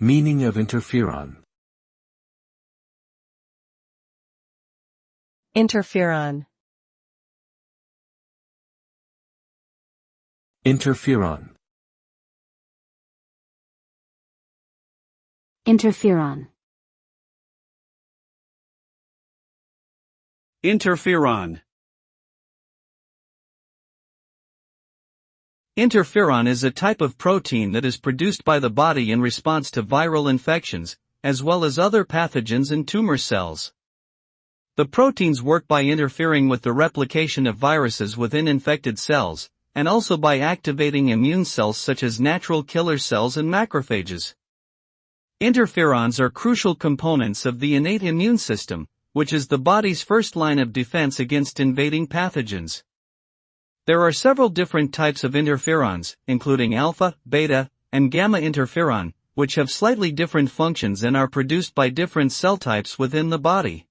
Meaning of interferon. Interferon. Interferon. Interferon. Interferon. Interferon is a type of protein that is produced by the body in response to viral infections, as well as other pathogens and tumor cells. The proteins work by interfering with the replication of viruses within infected cells, and also by activating immune cells such as natural killer cells and macrophages. Interferons are crucial components of the innate immune system, which is the body's first line of defense against invading pathogens. There are several different types of interferons, including alpha, beta, and gamma interferon, which have slightly different functions and are produced by different cell types within the body.